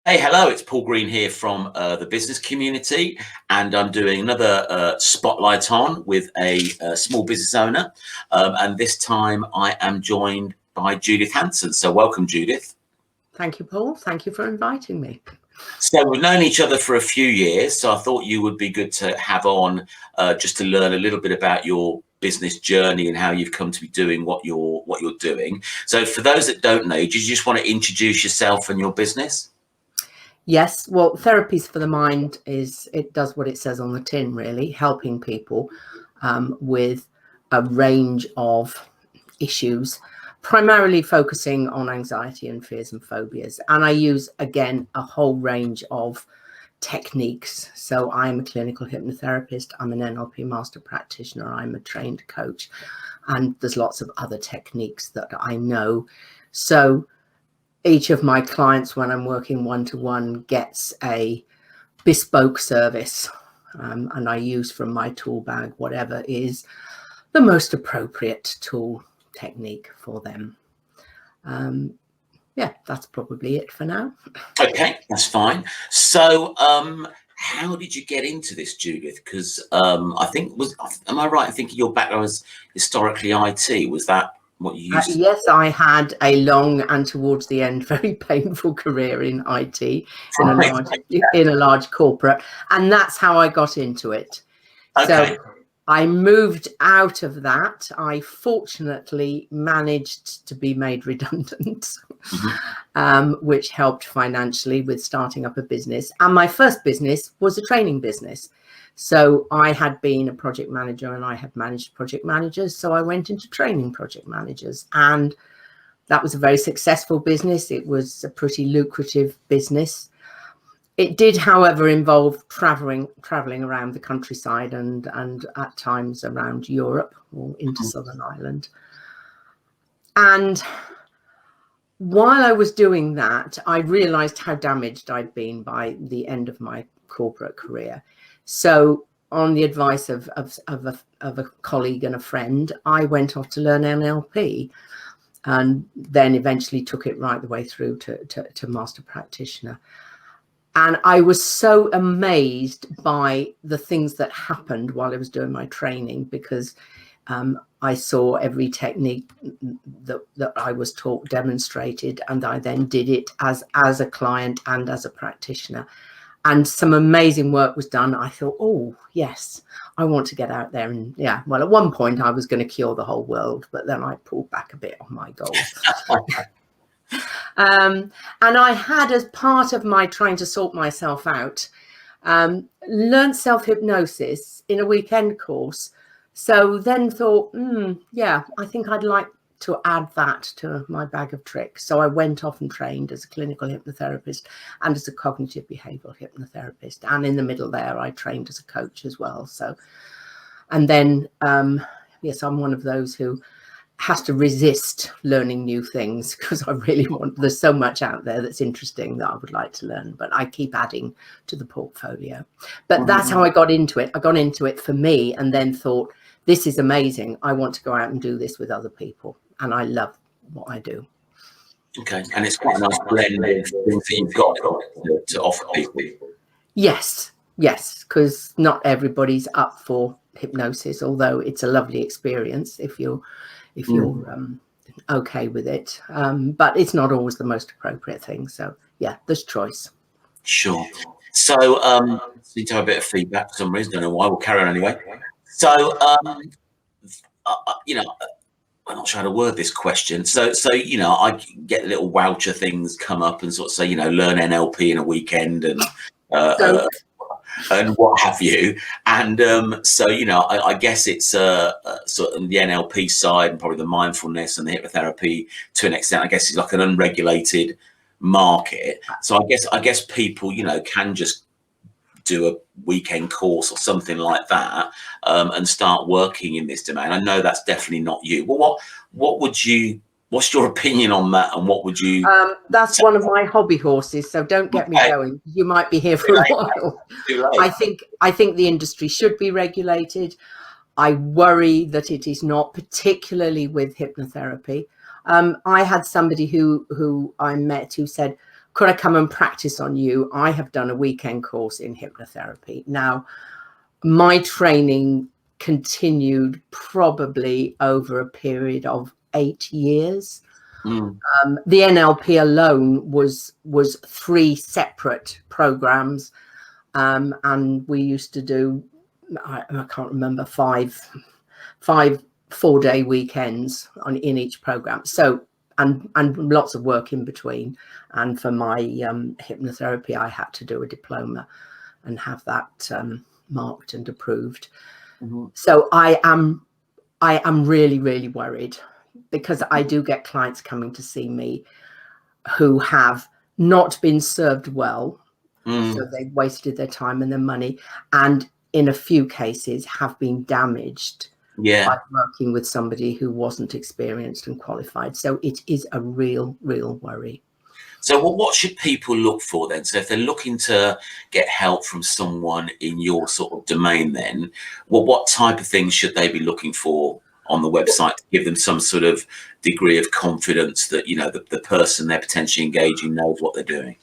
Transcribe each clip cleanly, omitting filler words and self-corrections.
Hey, hello, it's Paul Green here from the business community, and I'm doing another spotlight on with a small business owner. And this time I am joined by Judith Hanson. So welcome, Judith. Thank you, Paul. Thank you for inviting me. So we've known each other for a few years, so I thought you would be good to have on just to learn a little bit about your business journey and how you've come to be doing what you're doing. So for those that don't know, do you just want to introduce yourself and your business? Yes, well, Therapies for the Mind it does what it says on the tin, really, helping people with a range of issues, primarily focusing on anxiety and fears and phobias. And I use, again, a whole range of techniques. So I'm a clinical hypnotherapist, I'm an NLP master practitioner, I'm a trained coach, and there's lots of other techniques that I know. So each of my clients, when I'm working one-to-one, gets a bespoke service, and I use from my tool bag whatever is the most appropriate tool technique for them. Yeah, that's probably it for now. Okay, that's fine. So how did you get into this, Judith? Because I think am I right in thinking your background was historically IT? Was that what you used? Yes, I had a long and towards the end very painful career in IT in a large corporate, and that's how I got into it. Okay. So I moved out of that. I fortunately managed to be made redundant, which helped financially with starting up a business. And my first business was a training business. So I had been a project manager and I had managed project managers. So I went into training project managers, and that was a very successful business. It was a pretty lucrative business. It did, however, involve traveling around the countryside and at times around Europe or into Southern Ireland. And while I was doing that, I realized how damaged I'd been by the end of my corporate career. So on the advice of a colleague and a friend, I went off to learn NLP, and then eventually took it right the way through to master practitioner. And I was so amazed by the things that happened while I was doing my training, because I saw every technique that I was taught demonstrated, and I then did it as a client and as a practitioner. And some amazing work was done. I thought, oh, yes, I want to get out there. And yeah, well, at one point I was going to cure the whole world, but then I pulled back a bit on my goals. And I had, as part of my trying to sort myself out, learned self-hypnosis in a weekend course. So then thought, yeah, I think I'd like to add that to my bag of tricks. So I went off and trained as a clinical hypnotherapist and as a cognitive behavioral hypnotherapist. And in the middle there, I trained as a coach as well. So, and then, yes, I'm one of those who has to resist learning new things, because I really there's so much out there that's interesting that I would like to learn, but I keep adding to the portfolio. But that's how I got into it. I got into it for me, and then thought, this is amazing. I want to go out and do this with other people. And I love what I do. Okay. And it's quite a nice blend of things that you've got to offer people. Yes, because not everybody's up for hypnosis, although it's a lovely experience if you're okay with it. But it's not always the most appropriate thing. So yeah, there's choice. Sure. So need to have a bit of feedback for some reason. Don't know why. We'll carry on anyway. So I'm not sure how to word this question. So I get little voucher things come up and sort of say, learn NLP in a weekend and what have you. And I guess it's sort of the NLP side, and probably the mindfulness and the hypnotherapy to an extent, I guess, is like an unregulated market. So I guess people, can just do a weekend course or something like that and start working in this domain. I know that's definitely not you. Well, what's your opinion on that, and what would you that's one of my hobby horses, so don't get me going. You might be here for a while. I think the industry should be regulated. I worry that it is not, particularly with hypnotherapy. I had somebody who I met who said, could I come and practice on you? I have done a weekend course in hypnotherapy. Now, my training continued probably over a period of 8 years. The NLP alone was 3 separate programs, and we used to do, I can't remember, 5 4-day weekends in each program. So and lots of work in between. And for my hypnotherapy, I had to do a diploma and have that marked and approved. So I am really, really worried, because I do get clients coming to see me who have not been served well. So they wasted their time and their money, and in a few cases have been damaged by working with somebody who wasn't experienced and qualified. So it is a real worry. So what should people look for then? So if they're looking to get help from someone in your sort of domain, then what type of things should they be looking for on the website to give them some sort of degree of confidence that, you know, the person they're potentially engaging knows what they're doing?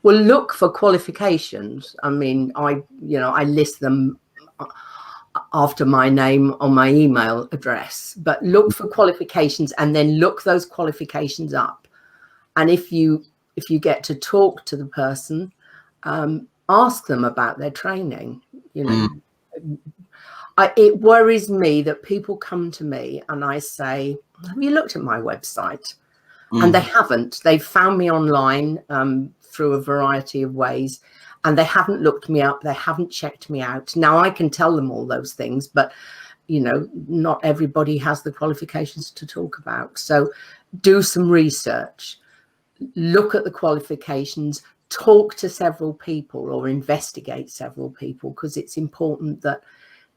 Well, look for qualifications. I mean, I list them after my name on my email address, but look for qualifications and then look those qualifications up. And if you get to talk to the person, ask them about their training. You know, it worries me that people come to me and I say, have you looked at my website? And they haven't. They've found me online through a variety of ways, and they haven't looked me up. They haven't checked me out. Now, I can tell them all those things, but, you know, not everybody has the qualifications to talk about. So do some research, look at the qualifications, talk to several people or investigate several people, because it's important that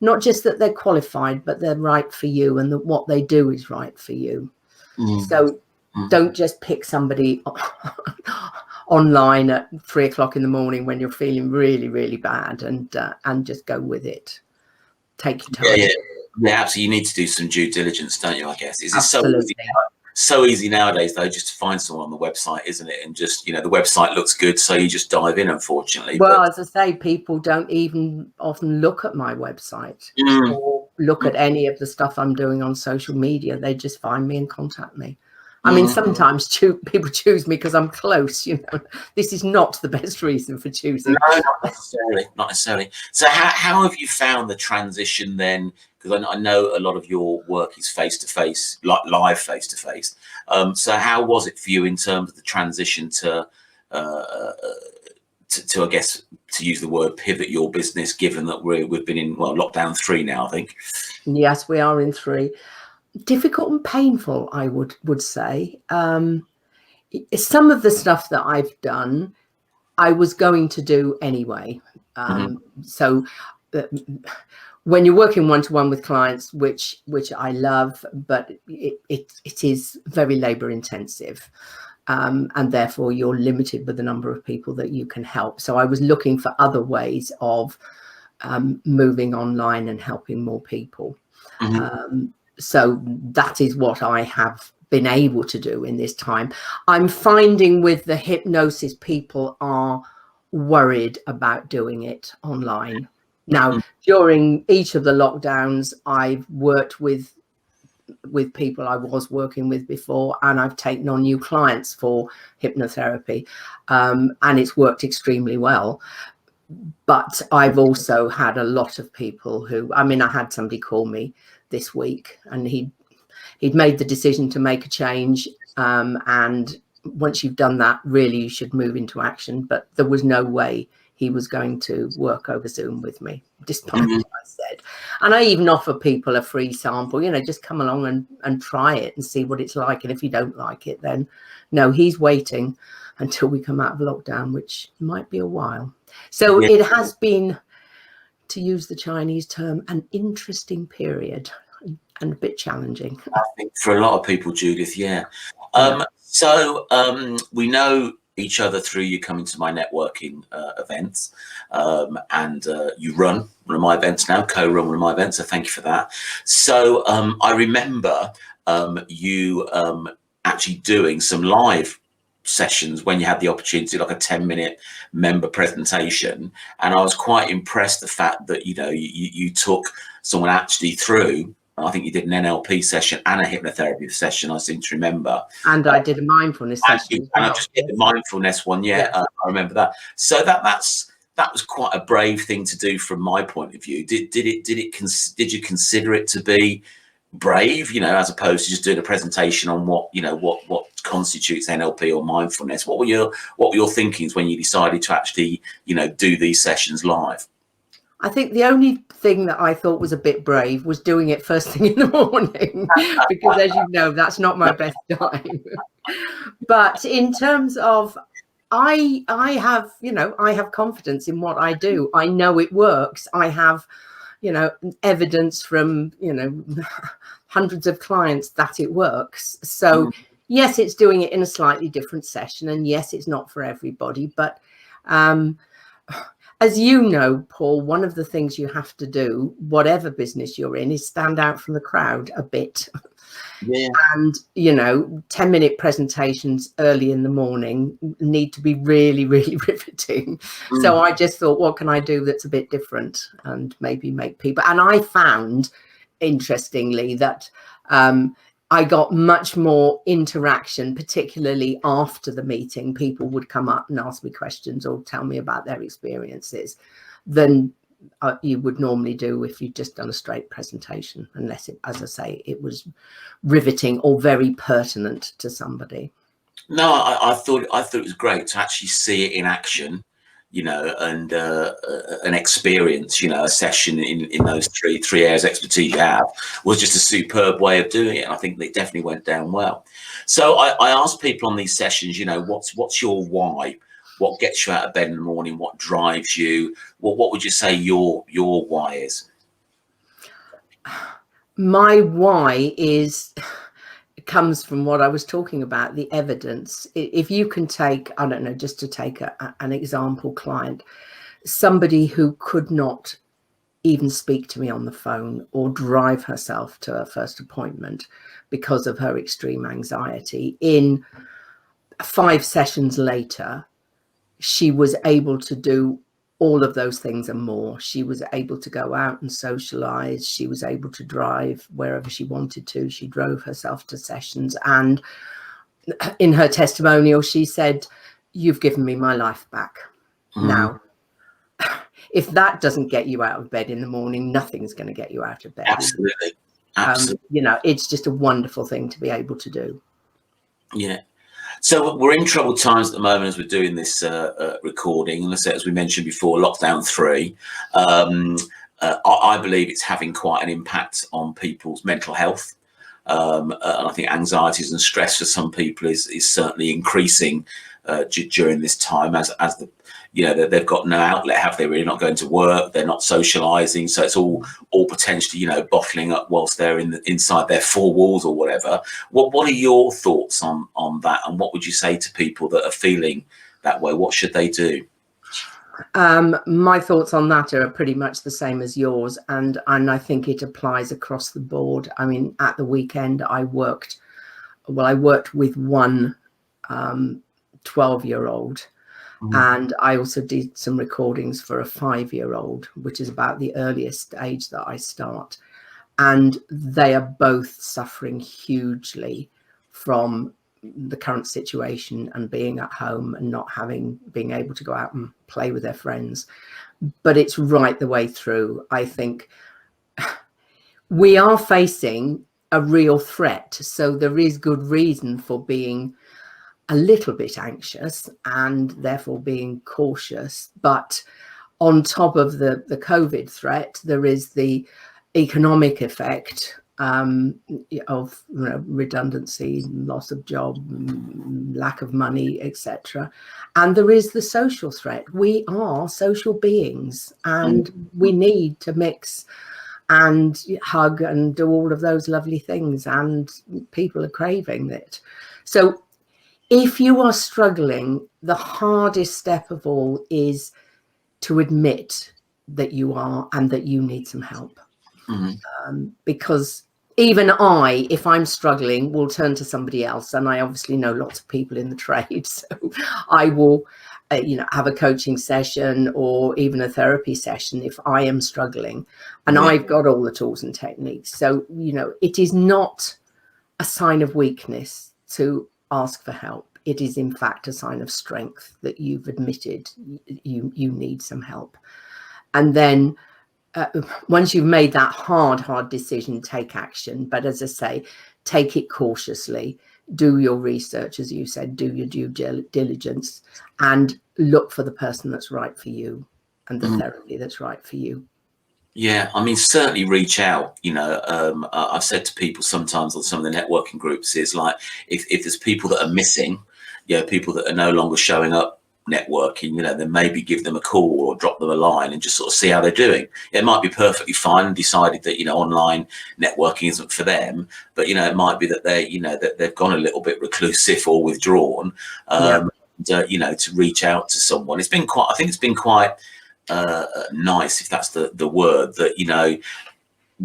not just that they're qualified, but they're right for you and that what they do is right for you. So don't just pick somebody online at 3 o'clock in the morning when you're feeling really bad and just go with it. Take your time. Yeah, absolutely. You need to do some due diligence, don't you? I guess it's Absolutely. so easy nowadays, though, just to find someone on the website, isn't it? And just, you know, the website looks good, so you just dive in, unfortunately. Well, as I say, people don't even often look at my website or look at any of the stuff I'm doing on social media. They just find me and contact me. I mean, sometimes people choose me because I'm close, you know. This is not the best reason for choosing. No, not necessarily. So how have you found the transition then? Because I know a lot of your work is face-to-face, like live face-to-face. So how was it for you in terms of the transition to I guess, to use the word, pivot your business, given that we've been in, well, lockdown 3 now, I think. Yes, we are in 3. Difficult and painful, I would say. Some of the stuff that I've done, I was going to do anyway. So when you're working one-to-one with clients, which I love, but it is very labor intensive. And therefore you're limited with the number of people that you can help. So I was looking for other ways of moving online and helping more people. So that is what I have been able to do in this time. I'm finding with the hypnosis, people are worried about doing it online. Now, during each of the lockdowns, I've worked with people I was working with before, and I've taken on new clients for hypnotherapy, and it's worked extremely well. But I've also had a lot of people who, I mean, I had somebody call me this week, and he'd made the decision to make a change, and once you've done that, really you should move into action. But there was no way he was going to work over Zoom with me, despite what I said. And I even offer people a free sample, you know, just come along and try it and see what it's like. And if you don't like it, then no, he's waiting until we come out of lockdown, which might be a while. So it has been, to use the Chinese term, an interesting period and a bit challenging. I think for a lot of people, Judith, So we know each other through you coming to my networking events, and you run one of my events now, co-run one of my events, so thank you for that. So I remember you actually doing some live sessions when you had the opportunity, like a 10-minute member presentation, and I was quite impressed the fact that you took someone actually through. I think you did an NLP session and a hypnotherapy session, I seem to remember. And I did a mindfulness session. And I just did the mindfulness one. Yeah. I remember that. So that was quite a brave thing to do from my point of view. Did you consider it to be brave, as opposed to just doing a presentation on what constitutes NLP or mindfulness? What were your thinkings when you decided to actually, do these sessions live? I think the only thing that I thought was a bit brave was doing it first thing in the morning, because as you know, that's not my best time. But in terms of, I have confidence in what I do. I know it works. I have, evidence from, hundreds of clients that it works. So yes, it's doing it in a slightly different session, and yes, it's not for everybody, but, as you know, Paul, one of the things you have to do, whatever business you're in, is stand out from the crowd a bit. Yeah. And, 10-minute presentations early in the morning need to be really, really riveting. So I just thought, what can I do that's a bit different and maybe make people... And I found, interestingly, that I got much more interaction, particularly after the meeting. People would come up and ask me questions or tell me about their experiences than you would normally do if you'd just done a straight presentation, unless it, as I say, it was riveting or very pertinent to somebody. No, I thought it was great to actually see it in action, and an experience, a session in those three areas of expertise you have was just a superb way of doing it. And I think they definitely went down well. So I asked people on these sessions, what's your why? What gets you out of bed in the morning? What drives you? What would you say your why is? My why comes from what I was talking about, the evidence. If you can take, I don't know, just to take an example client, somebody who could not even speak to me on the phone or drive herself to her first appointment because of her extreme anxiety, in 5 sessions later, she was able to do all of those things and more. She was able to go out and socialize. She was able to drive wherever she wanted to. She drove herself to sessions. And in her testimonial, she said, "You've given me my life back." Now, if that doesn't get you out of bed in the morning, nothing's going to get you out of bed. Absolutely. Absolutely. It's just a wonderful thing to be able to do. Yeah. So we're in troubled times at the moment as we're doing this recording. And as we mentioned before, lockdown 3. I believe it's having quite an impact on people's mental health. And I think anxieties and stress for some people is certainly increasing during this time, as the they've got no outlet, have they? Really, not going to work, they're not socializing, so it's all potentially bottling up whilst they're inside their 4 walls or whatever. What are your thoughts on that, and what would you say to people that are feeling that way? What should they do? My thoughts on that are pretty much the same as yours, and I think it applies across the board. I mean, at the weekend I worked with one 12-year-old. And I also did some recordings for a 5-year-old, which is about the earliest age that I start. And they are both suffering hugely from the current situation and being at home and not being able to go out and play with their friends. But it's right the way through. I think we are facing a real threat. So there is good reason for being a little bit anxious and therefore being cautious. But on top of the COVID threat, there is the economic effect of redundancy, loss of job, lack of money, etc. And there is the social threat. We are social beings, and we need to mix and hug and do all of those lovely things, and people are craving it. So if you are struggling, the hardest step of all is to admit that you are and that you need some help. Because even I, if I'm struggling, will turn to somebody else. And I obviously know lots of people in the trade. So I will, have a coaching session or even a therapy session if I am struggling. And I've got all the tools and techniques. So, it is not a sign of weakness to ask for help. It is, in fact, a sign of strength that you've admitted you need some help. And then once you've made that hard decision, take action. But as I say, take it cautiously, do your research, as you said, do your due diligence, and look for the person that's right for you and the therapy that's right for you. Yeah, I mean, certainly reach out. I've said to people sometimes on some of the networking groups is like, if there's people that are missing, people that are no longer showing up networking, then maybe give them a call or drop them a line and just sort of see how they're doing. It might be perfectly fine and decided that, online networking isn't for them, but, it might be that that they've gone a little bit reclusive or withdrawn, to reach out to someone. I think it's been quite nice, if that's the word, that,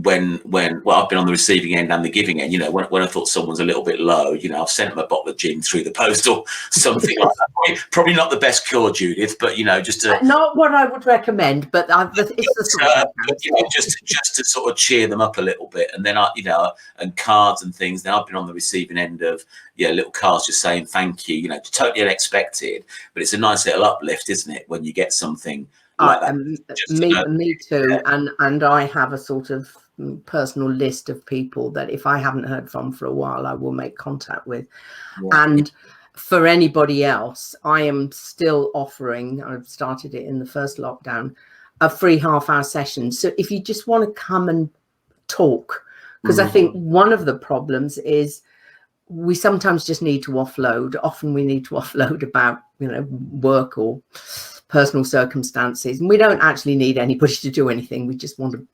when I've been on the receiving end and the giving end, when I thought someone's a little bit low, I've sent them a bottle of gin through the post or something like that. Probably not the best cure, Judith, but just not what I would recommend, but it's just to sort of cheer them up a little bit. And then and cards and things. Now I've been on the receiving end of little cards just saying thank you, totally unexpected, but it's a nice little uplift, isn't it, when you get something like that? Me too. And I have a sort of personal list of people that if I haven't heard from for a while, I will make contact with. And for anybody else, I am still offering, I've started it in the first lockdown, a free half-hour session. So if you just want to come and talk, because I think one of the problems is we sometimes just need to offload. Often we need to offload about, work or personal circumstances, and we don't actually need anybody to do anything. We just want to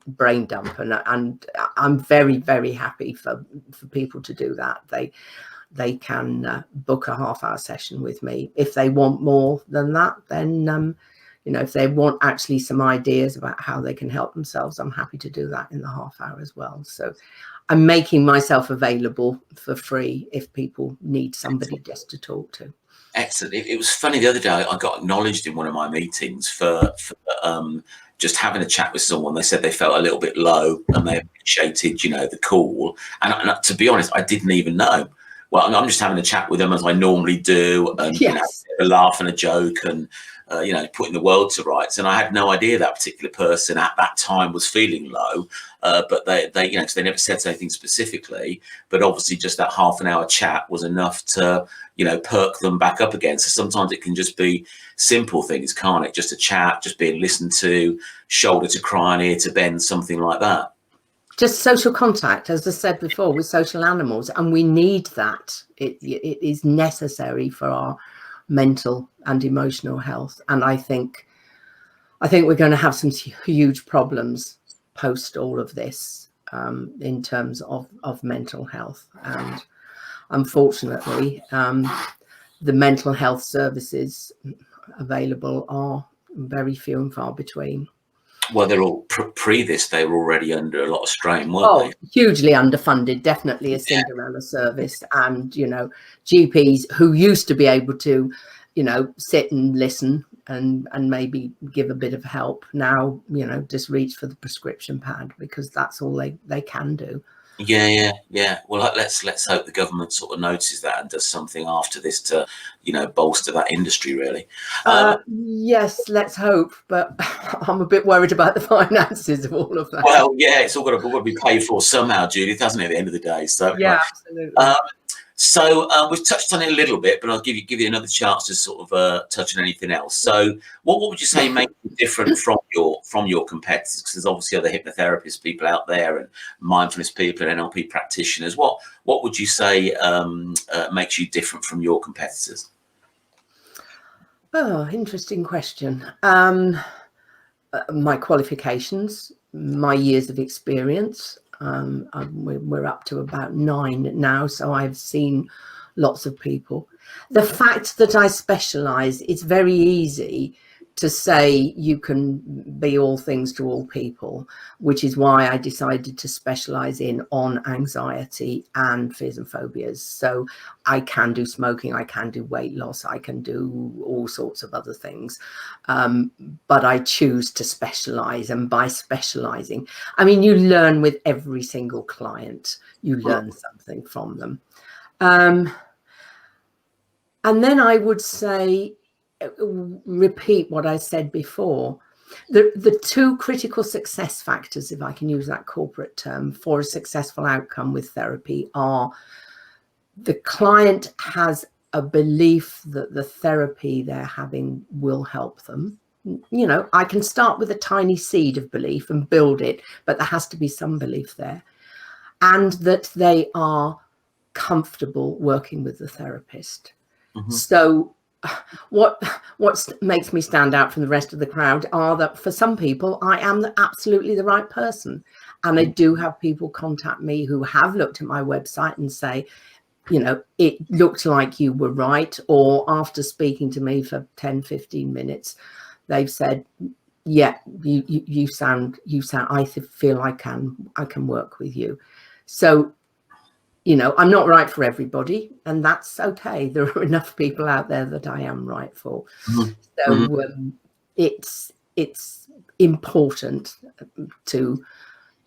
brain dump, and I'm very, very happy for people to do that. They can book a half-hour session with me. If they want more than that, then if they want actually some ideas about how they can help themselves, I'm happy to do that in the half hour as well. So I'm making myself available for free if people need somebody just to talk to. Excellent. It was funny the other day, I got acknowledged in one of my meetings for just having a chat with someone. They said they felt a little bit low and they appreciated, the call. And to be honest, I didn't even know. Well, I'm just having a chat with them as I normally do, and a laugh and a joke, and putting the world to rights. And I had no idea that particular person at that time was feeling low, but they cause they never said anything specifically. But obviously, just that half an hour chat was enough to perk them back up again. So sometimes it can just be simple things, can't it? Just a chat, just being listened to, shoulder to cry and ear to bend, something like that. Just social contact, as I said before, with social animals, and we need that. It is necessary for our mental and emotional health. And I think we're going to have some huge problems post all of this in terms of mental health. And unfortunately, the mental health services available are very few and far between. Well, they're all pre this. They were already under a lot of strain, weren't they? Hugely underfunded. Definitely a Cinderella service, and GPs who used to be able to, sit and listen and maybe give a bit of help. Now, just reach for the prescription pad because that's all they can do. Yeah. Well, let's hope the government sort of notices that and does something after this to, bolster that industry, really. Yes, let's hope. But I'm a bit worried about the finances of all of that. Well, yeah, it's all got to be paid for somehow, Judith, hasn't it? At the end of the day, so yeah, absolutely. So we've touched on it a little bit, but I'll give you another chance to sort of touch on anything else. So what would you say makes you different from your competitors? Because there's obviously other hypnotherapists, people out there, and mindfulness people and NLP practitioners. What would you say makes you different from your competitors? Oh, interesting question. My qualifications, my years of experience. We're up to about 9 now, so I've seen lots of people. The fact that I specialize, it's very easy to say you can be all things to all people, which is why I decided to specialize on anxiety and fears and phobias. So I can do smoking, I can do weight loss, I can do all sorts of other things. But I choose to specialize. And by specializing, I mean, you learn with every single client, you learn something from them. And then I would say, repeat what I said before. The two critical success factors, if I can use that corporate term, for a successful outcome with therapy are the client has a belief that the therapy they're having will help them. You know, I can start with a tiny seed of belief and build it, but there has to be some belief there. And that they are comfortable working with the therapist. So what makes me stand out from the rest of the crowd are that for some people, I am absolutely the right person. And I do have people contact me who have looked at my website and say, you know, it looked like you were right. Or after speaking to me for 10, 15 minutes, they've said, yeah, you sound, I feel I can work with you. So, you know, I'm not right for everybody, and that's okay. There are enough people out there that I am right for. So it's important to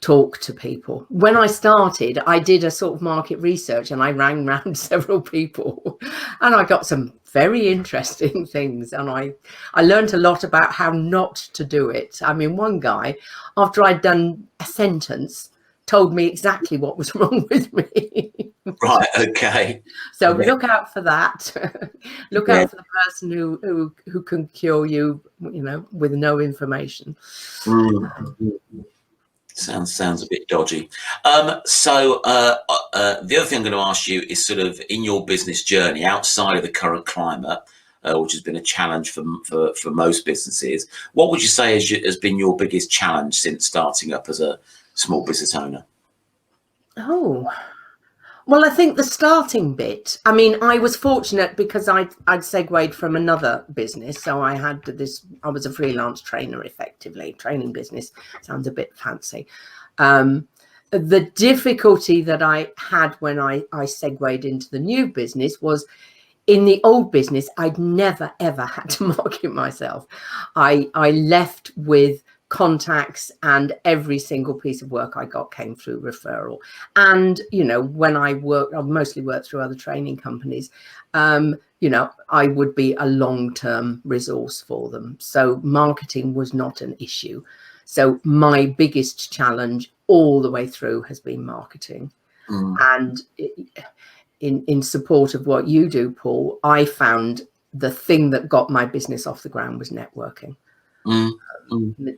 talk to people. When I started, I did a sort of market research and I rang round several people and I got some very interesting things, and I learned a lot about how not to do it. I mean, one guy, after I'd done a sentence, told me exactly what was wrong with me. Right. Okay. So look out for that. Look out for the person who can cure you, you know, with no information. Sounds a bit dodgy. So the other thing I'm going to ask you is sort of in your business journey outside of the current climate, which has been a challenge for most businesses. What would you say has been your biggest challenge since starting up as a small business owner? Oh, well, I think the starting bit, I mean, I was fortunate because I'd segued from another business. So I was a freelance trainer, effectively. Training business sounds a bit fancy. The difficulty that I had when I segued into the new business was, in the old business, I'd never, ever had to market myself. I left with contacts, and every single piece of work I got came through referral. And, you know, when I mostly worked through other training companies, you know, I would be a long-term resource for them. So marketing was not an issue. So my biggest challenge all the way through has been marketing. And in support of what you do, Paul, I found the thing that got my business off the ground was networking.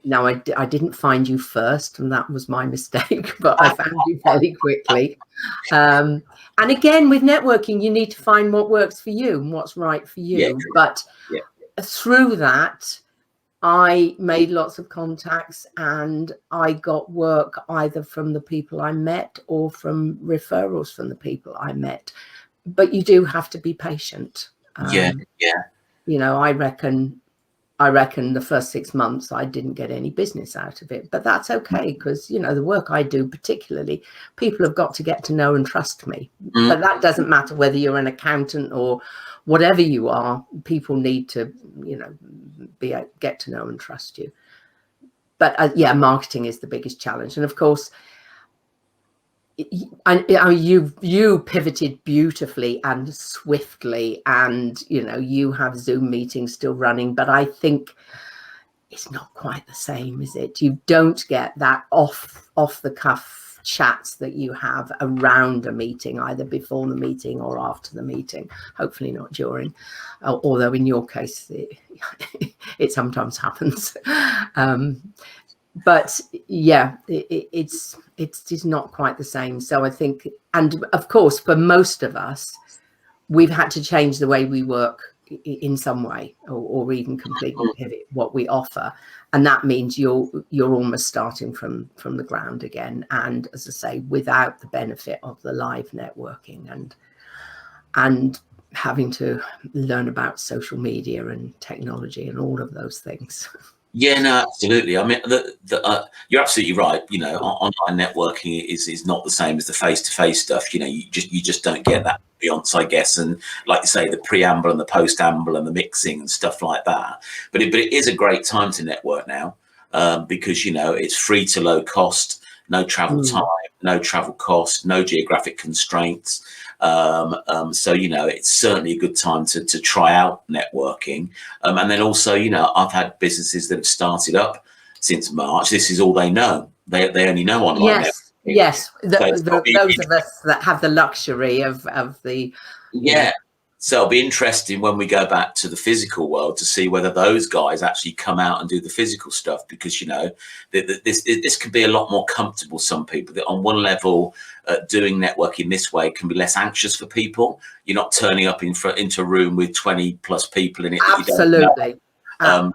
Now, I didn't find you first, and that was my mistake, but I found you fairly quickly. And again, with networking, you need to find what works for you and what's right for you. Yeah, but through that, I made lots of contacts, and I got work either from the people I met or from referrals from the people I met. But you do have to be patient. You know, I reckon the first 6 months I didn't get any business out of it, but that's okay, because, you know, the work I do, particularly, people have got to get to know and trust me. But that doesn't matter whether you're an accountant or whatever you are. People need to, you know, get to know and trust you. But yeah, marketing is the biggest challenge. And of course, you pivoted beautifully and swiftly, and, you know, you have Zoom meetings still running, but I think it's not quite the same, is it? You don't get that off the cuff chats that you have around a meeting, either before the meeting or after the meeting. Hopefully not during, although in your case it sometimes happens. But yeah, it's not quite the same. So I think, and of course, for most of us, we've had to change the way we work in some way, or even completely pivot what we offer. And that means you're almost starting from the ground again. And as I say, without the benefit of the live networking and having to learn about social media and technology and all of those things. Yeah, no, absolutely. I mean, you're absolutely right. You know, online networking is not the same as the face-to-face stuff. You know, you just don't get that nuance, I guess. And like you say, the preamble and the post-amble and the mixing and stuff like that. But it is a great time to network now, because, you know, it's free to low cost, no travel time, no travel cost, no geographic constraints. So, you know, it's certainly a good time to try out networking. And then also, you know, I've had businesses that have started up since March. This is all they know. They only know online. Yes, yes. Those of us that have the luxury of the, yeah. So it'll be interesting when we go back to the physical world to see whether those guys actually come out and do the physical stuff, because, you know, this could be a lot more comfortable. Some people that on one level, doing networking this way can be less anxious for people. You're not turning up into a room with 20 plus people in it. Absolutely. And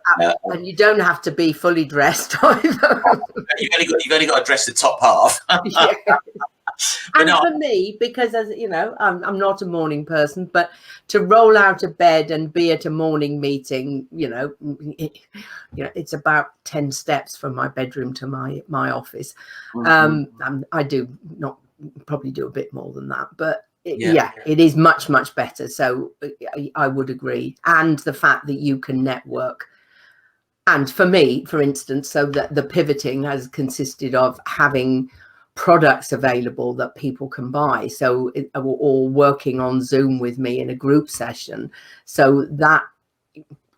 you don't have to be fully dressed either. You've only got to dress the top half. Yeah. And for me, because, as you know, I'm not a morning person, but to roll out of bed and be at a morning meeting, you know, it's about 10 steps from my bedroom to my office. I do not probably do a bit more than that, but it is much, much better. So I would agree. And the fact that you can network. And for me, for instance, so that the pivoting has consisted of having products available that people can buy, so or working on Zoom with me in a group session, so that,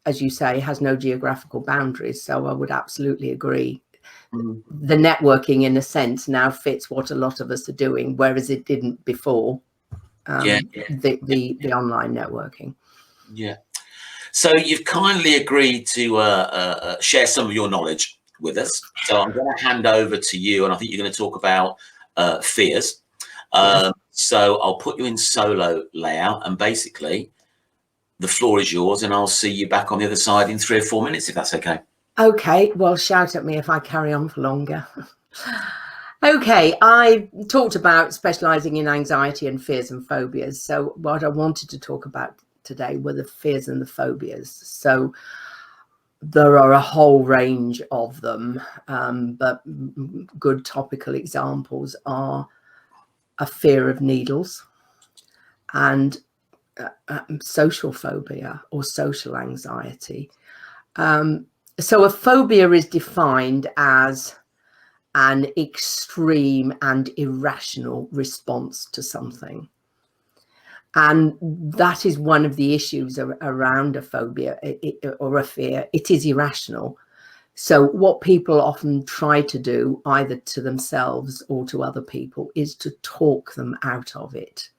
as you say, has no geographical boundaries. So I would absolutely agree. The networking, in a sense, now fits what a lot of us are doing, whereas it didn't before. The online networking. Yeah. So you've kindly agreed to share some of your knowledge with us. So I'm going to hand over to you, and I think you're going to talk about fears. So I'll put you in solo layout, and basically the floor is yours, and I'll see you back on the other side in 3 or 4 minutes, if that's okay. Okay, well, shout at me if I carry on for longer. Okay, I talked about specializing in anxiety and fears and phobias. So what I wanted to talk about today were the fears and the phobias. So there are a whole range of them, but good topical examples are a fear of needles and social phobia or social anxiety. So a phobia is defined as an extreme and irrational response to something. And that is one of the issues around a phobia or a fear. It is irrational. So what people often try to do, either to themselves or to other people, is to talk them out of it.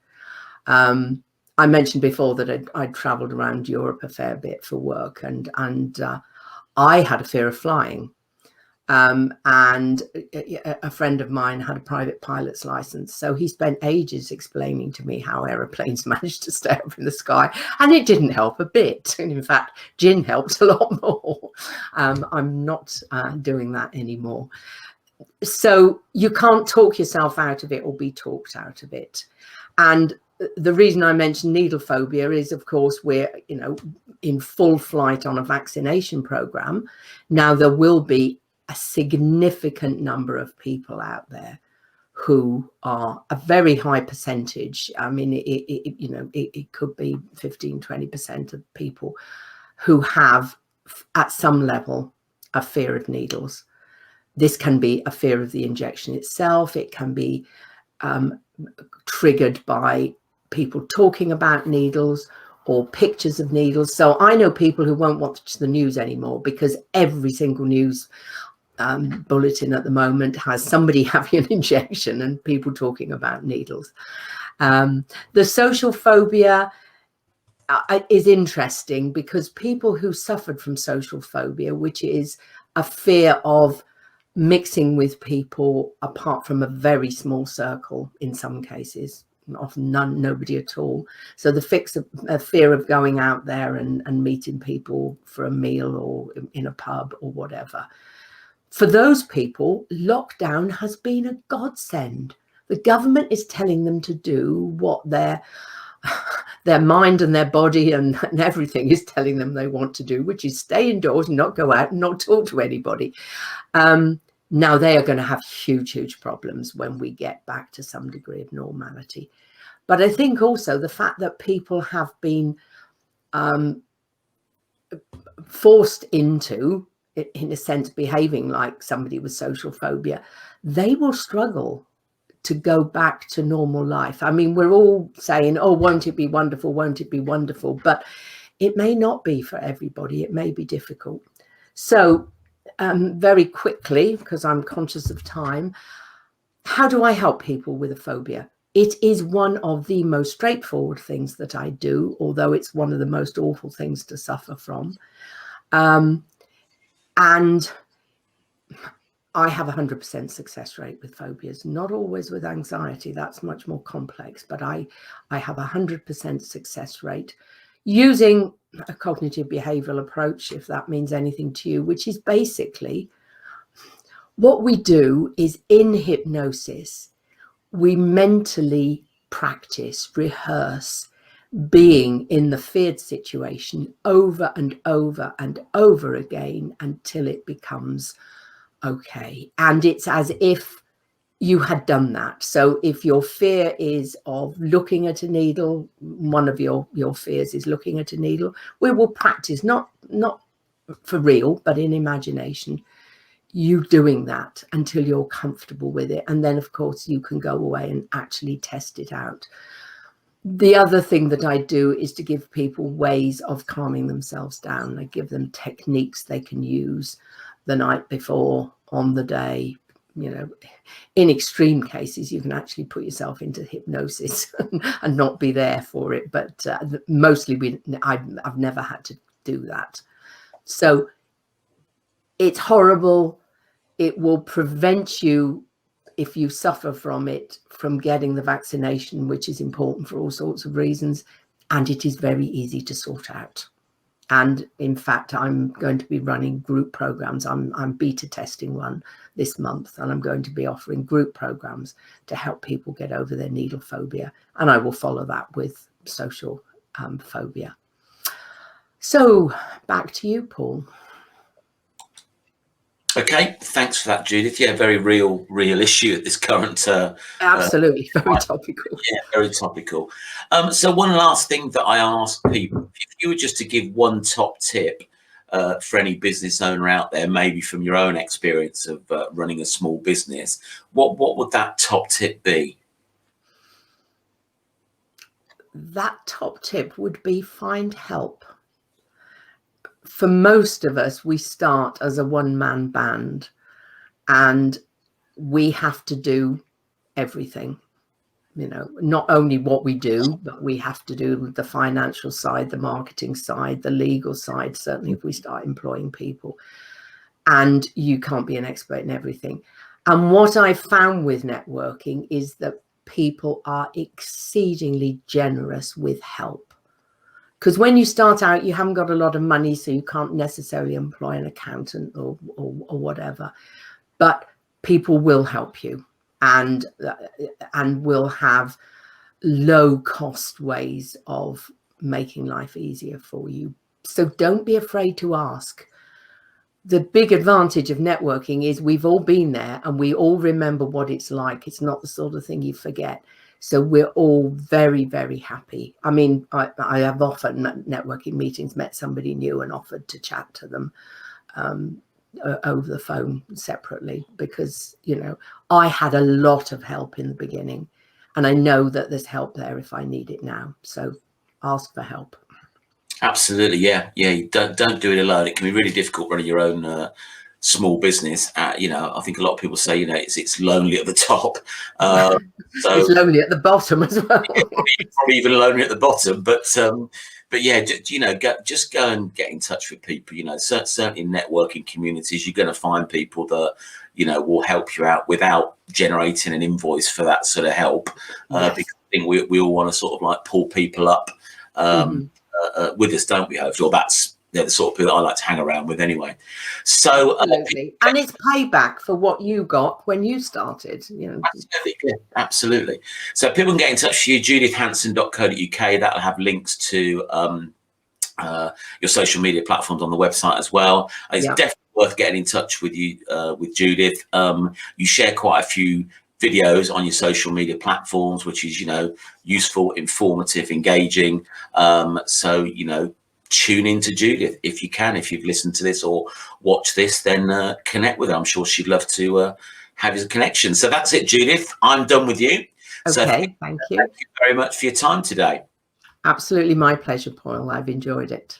I mentioned before that I'd traveled around Europe a fair bit for work, and I had a fear of flying. And a friend of mine had a private pilot's license, so he spent ages explaining to me how aeroplanes managed to stay up in the sky, and it didn't help a bit. And in fact, gin helped a lot more. I'm not doing that anymore. So you can't talk yourself out of it or be talked out of it. And the reason I mentioned needle phobia is, of course, we're, you know, in full flight on a vaccination program. Now there will be a significant number of people out there who are a very high percentage. I mean, it could be 15-20% of people who have, at some level, a fear of needles. This can be a fear of the injection itself. It can be triggered by people talking about needles or pictures of needles. So I know people who won't watch the news anymore because every single news bulletin at the moment has somebody having an injection and people talking about needles. The social phobia is interesting because people who suffered from social phobia, which is a fear of mixing with people apart from a very small circle, in some cases, often nobody at all. So the fear of going out there and meeting people for a meal or in a pub or whatever. For those people, lockdown has been a godsend. The government is telling them to do what their their mind and their body and everything is telling them they want to do, which is stay indoors and not go out and not talk to anybody. Now they are going to have huge problems when we get back to some degree of normality. But I think also the fact that people have been forced into, in a sense, behaving like somebody with social phobia, they will struggle to go back to normal life. I mean, we're all saying, oh, won't it be wonderful? Won't it be wonderful? But it may not be for everybody. It may be difficult. So very quickly, because I'm conscious of time, how do I help people with a phobia? It is one of the most straightforward things that I do, although it's one of the most awful things to suffer from. And I have 100% success rate with phobias, not always with anxiety. That's much more complex, but I have 100% success rate using a cognitive behavioral approach, if that means anything to you, which is basically what we do is in hypnosis, we mentally practice, rehearse being in the feared situation over and over and over again until it becomes okay. And it's as if you had done that. So if your fear is of looking at a needle, one of your fears is looking at a needle, we will practice, not for real, but in imagination, you doing that until you're comfortable with it. And then, of course, you can go away and actually test it out. The other thing that I do is to give people ways of calming themselves down. I give them techniques they can use the night before, on the day. You know, in extreme cases, you can actually put yourself into hypnosis and not be there for it. But mostly I've never had to do that. So it's horrible. It will prevent you, if you suffer from it, from getting the vaccination, which is important for all sorts of reasons. And it is very easy to sort out. And in fact, I'm going to be running group programs. I'm beta testing one this month, and I'm going to be offering group programs to help people get over their needle phobia. And I will follow that with social phobia. So back to you, Paul. Okay, thanks for that, Judith. Yeah, very real issue at this current. Absolutely, very topical. Yeah, very topical. So one last thing that I ask people: if you were just to give one top tip for any business owner out there, maybe from your own experience of running a small business, what would that top tip be? That top tip would be find help. For most of us, we start as a one-man band and we have to do everything. You know, not only what we do, but we have to do the financial side, the marketing side, the legal side, certainly if we start employing people. And you can't be an expert in everything. And what I found with networking is that people are exceedingly generous with help. Because when you start out, you haven't got a lot of money, so you can't necessarily employ an accountant or whatever. But people will help you and will have low-cost ways of making life easier for you. So don't be afraid to ask. The big advantage of networking is we've all been there and we all remember what it's like. It's not the sort of thing you forget. So we're all very, very happy. I mean, I have often at networking meetings met somebody new and offered to chat to them over the phone separately because, you know, I had a lot of help in the beginning and I know that there's help there if I need it now. So ask for help. Absolutely. Yeah. You don't do it alone. It can be really difficult running your own small business. You know, I think a lot of people say, you know, it's lonely at the top. So it's lonely at the bottom as well. Probably even lonely at the bottom. But yeah, you know, just go and get in touch with people. You know, certainly in networking communities, you're going to find people that, you know, will help you out without generating an invoice for that sort of help. Yes. Because I think we all want to sort of like pull people up with us, don't we? Hopefully, or that's they're the sort of people that I like to hang around with anyway. So absolutely. And it's payback for what you got when you started, you know. Absolutely, yeah, absolutely. So people can get in touch with you, judithhanson.co.uk. That'll have links to your social media platforms on the website as well. It's definitely worth getting in touch with you, with Judith. You share quite a few videos on your social media platforms, which is, you know, useful, informative, engaging. So, you know, tune in to Judith if you can. If you've listened to this or watched this, then connect with her. I'm sure she'd love to have a connection. So that's it, Judith. I'm done with you. Okay, so thank you. Thank you very much for your time today. Absolutely my pleasure, Paul. I've enjoyed it.